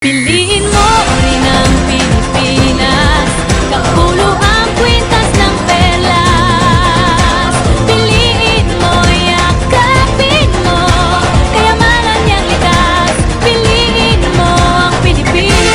Piliin mo rin ang Pilipinas, kapulo ang kwintas ng perlas. Piliin mo, yakapin mo, kayamanan niyang likas. Piliin mo ang Pilipinas.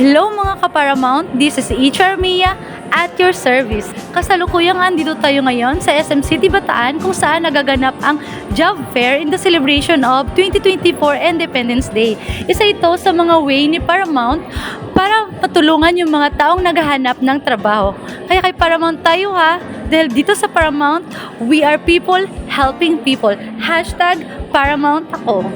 Hello mga ka-Paramount, this is HR Mia at your service. Kasalukuyang andito tayo ngayon sa SM City Bataan kung saan nagaganap ang job fair in the celebration of 2024 Independence Day. Isa ito sa mga way ni Paramount para patulungan yung mga taong naghahanap ng trabaho. Kaya kay Paramount tayo ha, dahil dito sa Paramount, we are people helping people. #Paramount ako.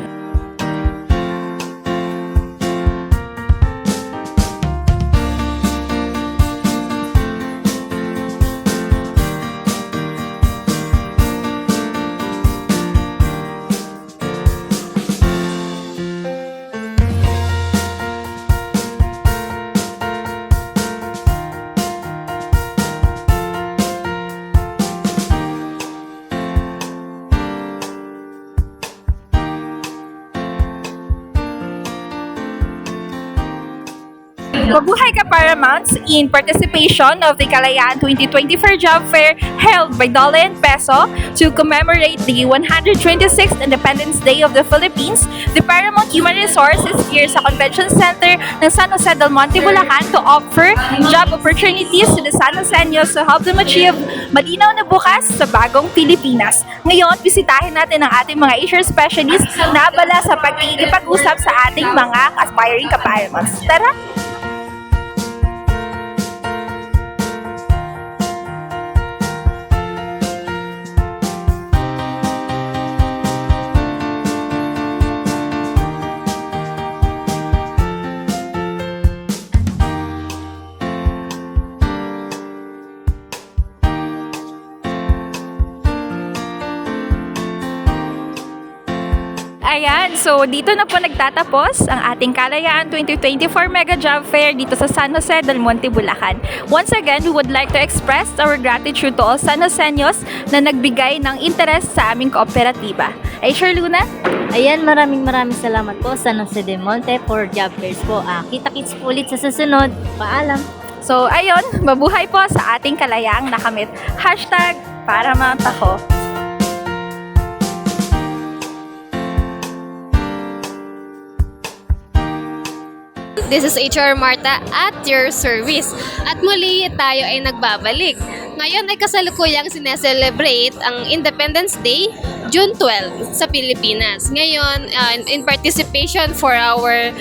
Mabuhay ka Paramounts in participation of the Kalayaan 2024 Job Fair held by Dole and Peso to commemorate the 126th Independence Day of the Philippines. The Paramount Human Resources here sa Convention Center ng San Jose del Monte, Bulacan to offer job opportunities to the San Joseños to help them achieve malinaw na bukas sa bagong Pilipinas. Ngayon, bisitahin natin ang ating mga HR specialists na abala sa pagkikipag-usap sa ating mga aspiring ka-Paramounts. Tara! Ayan, so dito na po nagtatapos ang ating Kalayaan 2024 Mega Job Fair dito sa San Jose del Monte, Bulacan. Once again, we would like to express our gratitude to all San Joseños na nagbigay ng interest sa aming kooperatiba. Ay, sure, Luna? Ayan, maraming salamat po San Jose del Monte for job fairs po. Kita-kits po ulit sa susunod. Paalam. So, ayun, mabuhay po sa ating kalayaang nakamit. #Paramount ako. This is HR Marta at your service. At muli tayo ay nagbabalik. Ngayon ay kasalukuyang sineselebrate ang Independence Day, June 12 sa Pilipinas. Ngayon, in participation for our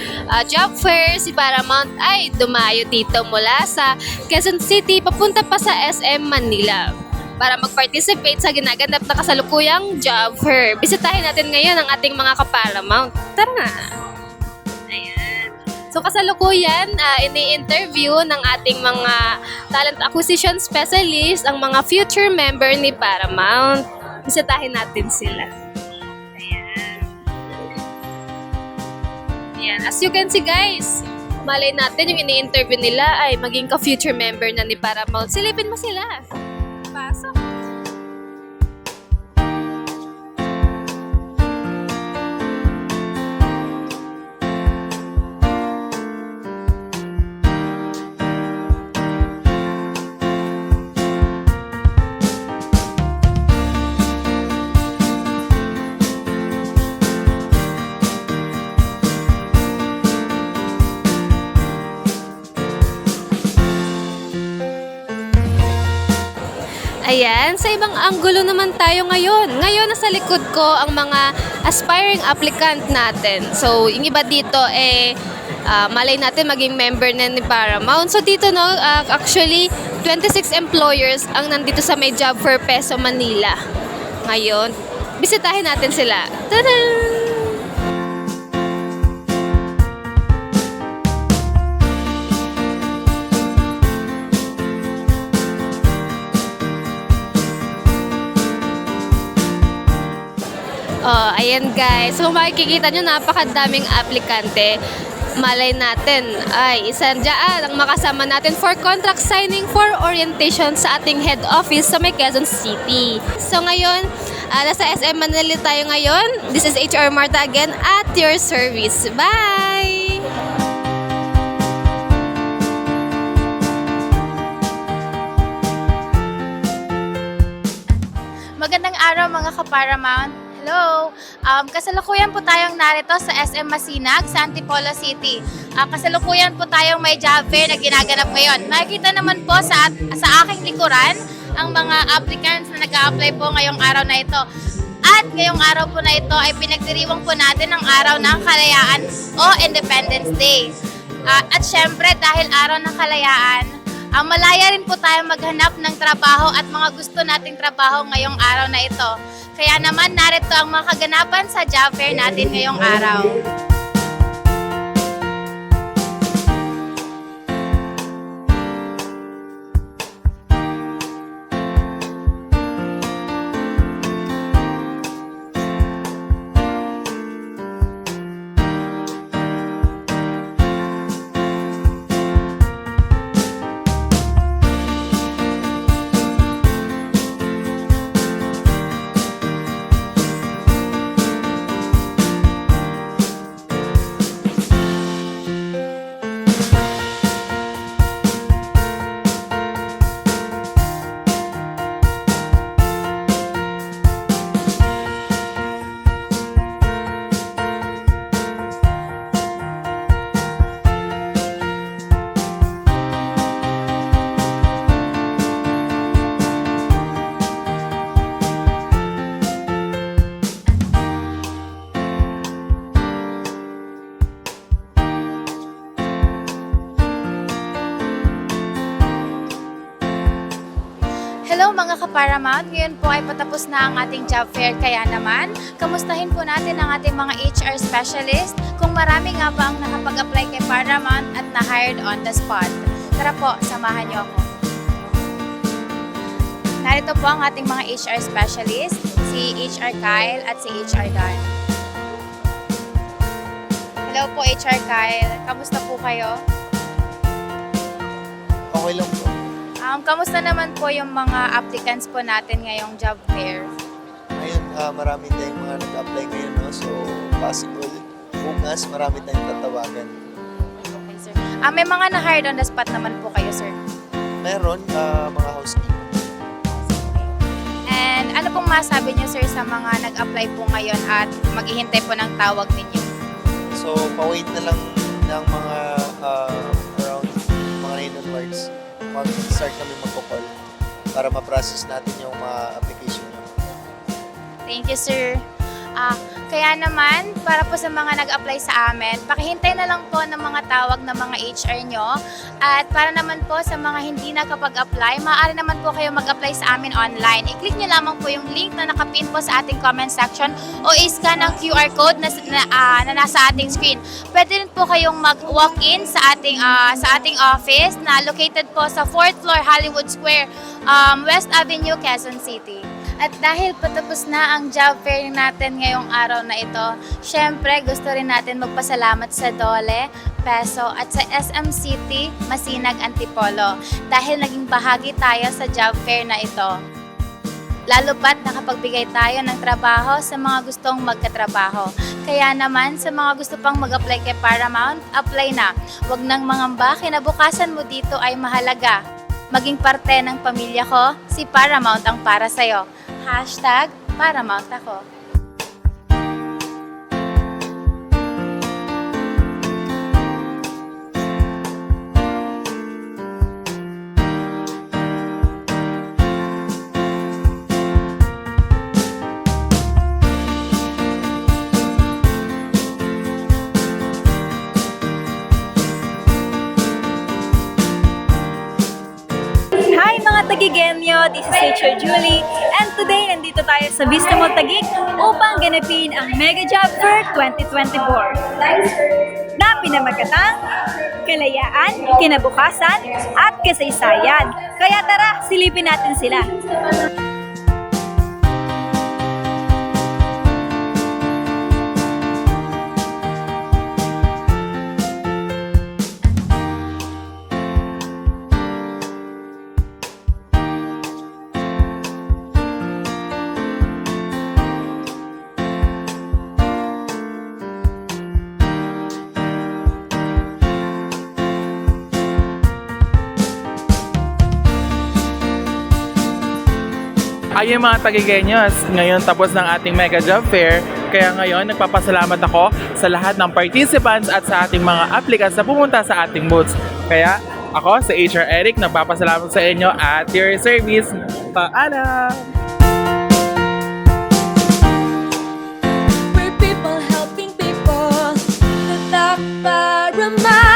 job fair, si Paramount ay dumayo dito mula sa Quezon City papunta pa sa SM Manila para mag-participate sa ginaganap na kasalukuyang job fair. Bisitahin natin ngayon ang ating mga ka-Paramount. Tara na! So kasalukuyan, ini-interview ng ating mga talent acquisition specialist ang mga future member ni Paramount. Bisitahin natin sila. Ayan. Ayan. As you can see guys, malay natin yung ini-interview nila ay maging ka-future member na ni Paramount. Silipin mo sila. Pasok. Ayan, sa ibang anggulo naman tayo ngayon. Ngayon, nasa likod ko ang mga aspiring applicant natin. So, yung iba dito, malay natin maging member na ni Paramount. So, dito, no, actually, 26 employers ang nandito sa may job for Peso Manila. Ngayon, bisitahin natin sila. Tada! Oh, ayan guys. So makikita nyo, napakadaming aplikante. Malay natin ay isa dyan ang makasama natin for contract signing for orientation sa ating head office sa may Quezon City. So ngayon, nasa SM Manila tayo ngayon. This is HR Marta again at your service. Bye! Magandang araw mga ka-Paramount. Hello! Kasalukuyan po tayong narito sa SM Masinag, sa Antipolo City. Kasalukuyan po tayong may job fair na ginaganap ngayon. Makikita naman po sa aking likuran ang mga applicants na nag-a-apply po ngayong araw na ito. At ngayong araw po na ito ay pinagdiriwang po natin ang araw ng Kalayaan o Independence Day. At syempre dahil araw ng Kalayaan, malaya rin po tayo maghanap ng trabaho at mga gusto nating trabaho ngayong araw na ito. Kaya naman narito ang mga kaganapan sa job fair natin ngayong araw. Hello mga ka-Paramount! Ngayon po ay patapos na ang ating job fair. Kaya naman, kamustahin po natin ang ating mga HR specialist kung marami nga ba ang nakapag-apply kay Paramount at na-hired on the spot. Tara po, samahan niyo ako. Narito po ang ating mga HR specialist, si HR Kyle at si HR Dan. Hello po HR Kyle, kamusta po kayo? Okay lang po. Kamusta naman po yung mga applicants po natin ngayong job fair? Ngayon, marami tayong mga nag-apply ngayon, no? So, possible. Bukas, marami tayong tatawagan. Okay, sir. May mga na-hired on the spot naman po kayo, sir. Meron, mga housekeeping. And ano pong masabi niyo, sir, sa mga nag-apply po ngayon at maghihintay po ng tawag ninyo? So, pa-wait na lang ng mga around mga 9 onwards. Mag-start kami magpo-call para ma-process natin yung mga application nyo. Thank you, sir. Kaya naman, para po sa mga nag-apply sa amin, pakihintay na lang po ng mga tawag ng mga HR nyo. At para naman po sa mga hindi nakapag-apply, maaari naman po kayo mag-apply sa amin online. I-click nyo lamang po yung link na nakapin po sa ating comment section o i-scan ang QR code na nasa ating screen. Pwede rin po kayong mag-walk-in sa ating office na located po sa 4th floor Hollywood Square, West Avenue, Quezon City. At dahil patapos na ang job fair natin ngayong araw na ito, syempre gusto rin natin magpasalamat sa Dole, Peso at sa SM City, Masinag, Antipolo dahil naging bahagi tayo sa job fair na ito. Lalo pat nakapagbigay tayo ng trabaho sa mga gustong magkatrabaho. Kaya naman sa mga gusto pang mag-apply kay Paramount, apply na. Huwag nang mangamba, kinabukasan mo dito ay mahalaga. Maging parte ng pamilya ko, si Paramount ang para sa'yo. #Paramount ako. Hi mga tagigenyo! This is HR Julie and today nandito tayo sa Vista Mall Taguig upang ganapin ang Mega Job Fair 2024 na pinamagatang kalayaan, kinabukasan at kasaysayan. Kaya tara, silipin natin sila. ay yung mga tagigenyos. Ngayon tapos ng ating Mega Job Fair, kaya ngayon nagpapasalamat ako sa lahat ng participants at sa ating mga applicants na pumunta sa ating booths. Kaya ako, sa HR Eric, nagpapasalamat sa inyo at your service. Paalam! We're people helping people. Tatak para